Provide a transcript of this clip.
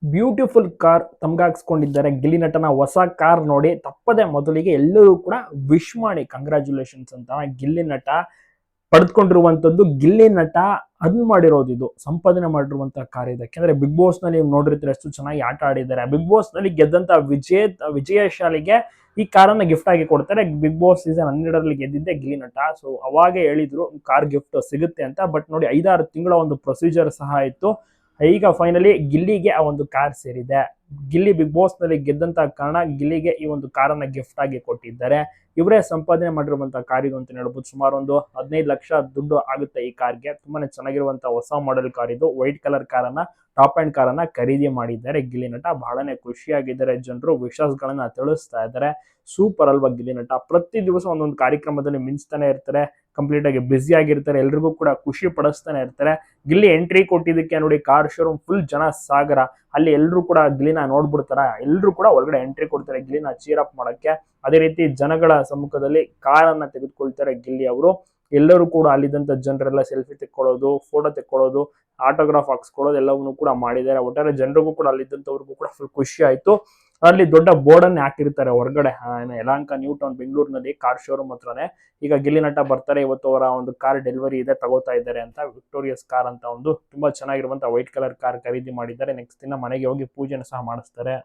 Beautiful car ತಮ್ಗಾಕ್ಸ್ಕೊಂಡಿದ್ದಾರೆ. Gilli ನಟನ ಹೊಸ car ನೋಡಿ ತಪ್ಪದೆ ಮೊದಲಿಗೆ ಎಲ್ಲರೂ ಕೂಡ ವಿಶ್ ಮಾಡಿ ಕಂಗ್ರಾಚುಲೇಷನ್ಸ್ ಅಂತ. ಗಿಲ್ಲಿ ನಟ ಪಡೆದುಕೊಂಡಿರುವಂತದ್ದು, ಗಿಲ್ಲಿ ನಟ ಅರ್ನ್ ಮಾಡಿರೋದು, ಇದು ಸಂಪಾದನೆ ಮಾಡಿರುವಂತಹ ಕಾರ್ ಇದೆ. ಯಾಕಂದ್ರೆ ಬಿಗ್ ಬಾಸ್ ನಲ್ಲಿ ನೀವು ನೋಡಿರ್ತೀರ ಎಷ್ಟು ಚೆನ್ನಾಗಿ ಆಟ ಆಡಿದ್ದಾರೆ. ಬಿಗ್ ಬಾಸ್ ನಲ್ಲಿ ಗೆದ್ದಂತ ವಿಜಯಶಾಲಿಗೆ ಈ ಕಾರನ್ನ ಗಿಫ್ಟ್ ಆಗಿ ಕೊಡ್ತಾರೆ. ಬಿಗ್ ಬಾಸ್ ಸೀಸನ್ 12 ಗೆದ್ದಿದ್ದೆ ಗಿಲ್ಲಿ ನಟ. ಸೊ ಅವಾಗೆ ಹೇಳಿದ್ರು ಕಾರ್ ಗಿಫ್ಟ್ ಸಿಗುತ್ತೆ ಅಂತ. ಬಟ್ ನೋಡಿ 5-6 ತಿಂಗಳ ಒಂದು ಪ್ರೊಸೀಜರ್ ಸಹ ಇತ್ತು. ಈಗ ಫೈನಲಿ ಗಿಲ್ಲಿಗೆ ಆ ಒಂದು ಕಾರ್ ಸೇರಿದೆ. ಗಿಲ್ಲಿ ಬಿಗ್ ಬಾಸ್ ನಲ್ಲಿ ಗೆದ್ದಂತ ಕಾರಣ ಗಿಲ್ಲಿಗೆ ಈ ಒಂದು ಕಾರನ್ನ ಗಿಫ್ಟ್ ಆಗಿ ಕೊಟ್ಟಿದ್ದಾರೆ. ಇವರೇ ಸಂಪಾದನೆ ಮಾಡಿರುವಂತಹ ಕಾರ್ ಇದು ಅಂತ ಹೇಳ್ಬೋದು. ಸುಮಾರು ಒಂದು 15 ಲಕ್ಷ ದುಡ್ಡು ಆಗುತ್ತೆ ಈ ಕಾರ್ಗೆ. ತುಂಬಾನೇ ಚೆನ್ನಾಗಿರುವಂತಹ ಹೊಸ ಮಾಡೆಲ್ ಕಾರ್ ಇದು. ವೈಟ್ ಕಲರ್ ಕಾರನ್ನ, ಟಾಪ್ ಅಂಡ್ ಕಾರನ್ನ ಖರೀದಿ ಮಾಡಿದ್ದಾರೆ ಗಿಲ್ಲಿ ನಟ. ಬಹಳನೇ ಖುಷಿಯಾಗಿದ್ದಾರೆ ಜನರು, ವಿಶ್ವಾಸಗಳನ್ನ ತಿಳಿಸ್ತಾ ಇದ್ದಾರೆ. ಸೂಪರ್ ಅಲ್ವಾ ಗಿಲ್ಲಿ ನಟ. ಪ್ರತಿ ದಿವಸ ಒಂದೊಂದು ಕಾರ್ಯಕ್ರಮದಲ್ಲಿ ಮಿಂಚ್ತಾನೆ ಇರ್ತಾರೆ, ಕಂಪ್ಲೀಟ್ ಆಗಿ ಬ್ಯುಸಿ ಆಗಿರ್ತಾರೆ, ಎಲ್ರಿಗೂ ಕೂಡ ಖುಷಿ ಪಡಿಸ್ತಾನೆ ಇರ್ತಾರೆ. ಗಿಲ್ಲಿ ಎಂಟ್ರಿ ಕೊಟ್ಟಿದ್ದಕ್ಕೆ ನೋಡಿ ಕಾರ್ ಶೋರೂಮ್ ಫುಲ್ ಜನ ಸಾಗರ. ಅಲ್ಲಿ ಎಲ್ಲರೂ ಕೂಡ ಗಿಲ್ಲಿನ ನೋಡ್ಬಿಡ್ತಾರ, ಎಲ್ಲರೂ ಕೂಡ ಒಳಗಡೆ ಎಂಟ್ರಿ ಕೊಡ್ತಾರೆ ಗಿಲ್ಲಿನ ಚೀರ್ ಅಪ್ ಮಾಡಕ್ಕೆ. ಅದೇ ರೀತಿ ಜನಗಳ ಸಮ್ಮುಖದಲ್ಲಿ ಕಾರನ್ನ ತೆಗೆದುಕೊಳ್ತಾರೆ ಗಿಲ್ಲಿ ಅವರು. ಎಲ್ಲರೂ ಕೂಡ ಅಲ್ಲಿದ್ದಂತ ಜನರೆಲ್ಲ ಸೆಲ್ಫಿ ತೆಕ್ಕೊಳ್ಳೋದು, ಫೋಟೋ ತೆಕ್ಕೊಳ್ಳೋದು, ಆಟೋಗ್ರಾಫ್ ಹಾಕ್ಸ್ಕೊಳ್ಳೋದು ಎಲ್ಲವನ್ನೂ ಕೂಡ ಮಾಡಿದ್ದಾರೆ. ಒಟ್ಟಾರೆ ಜನರಿಗೂ ಕೂಡ ಅಲ್ಲಿದ್ದಂಥವ್ರಿಗೂ ಕೂಡ ಫುಲ್ ಖುಷಿ ಆಯ್ತು. ಅಲ್ಲಿ ದೊಡ್ಡ ಬೋರ್ಡ್ ಅನ್ನ ಹಾಕಿರ್ತಾರೆ ಹೊರಗಡೆ, ಯಲಹಂಕ ನ್ಯೂ ಟೌನ್ ಬೆಂಗಳೂರಿನಲ್ಲಿ ಕಾರ್ ಶೋರೂಮ್ ಹತ್ರನೇ. ಈಗ ಗಿಲ್ಲಿ ನಟ ಬರ್ತಾರೆ, ಇವತ್ತು ಅವರ ಒಂದು ಕಾರ್ ಡೆಲಿವರಿ ಇದೆ, ತಗೋತಾ ಇದ್ದಾರೆ ಅಂತ. ವಿಕ್ಟೋರಿಯಸ್ ಕಾರ್ ಅಂತ ಒಂದು ತುಂಬಾ ಚೆನ್ನಾಗಿರುವಂತಹ ವೈಟ್ ಕಲರ್ ಕಾರ್ ಖರೀದಿ ಮಾಡಿದ್ದಾರೆ. ನೆಕ್ಸ್ಟ್ ದಿನ ಮನೆಗೆ ಹೋಗಿ ಪೂಜೆನ ಸಹ ಮಾಡಿಸ್ತಾರೆ.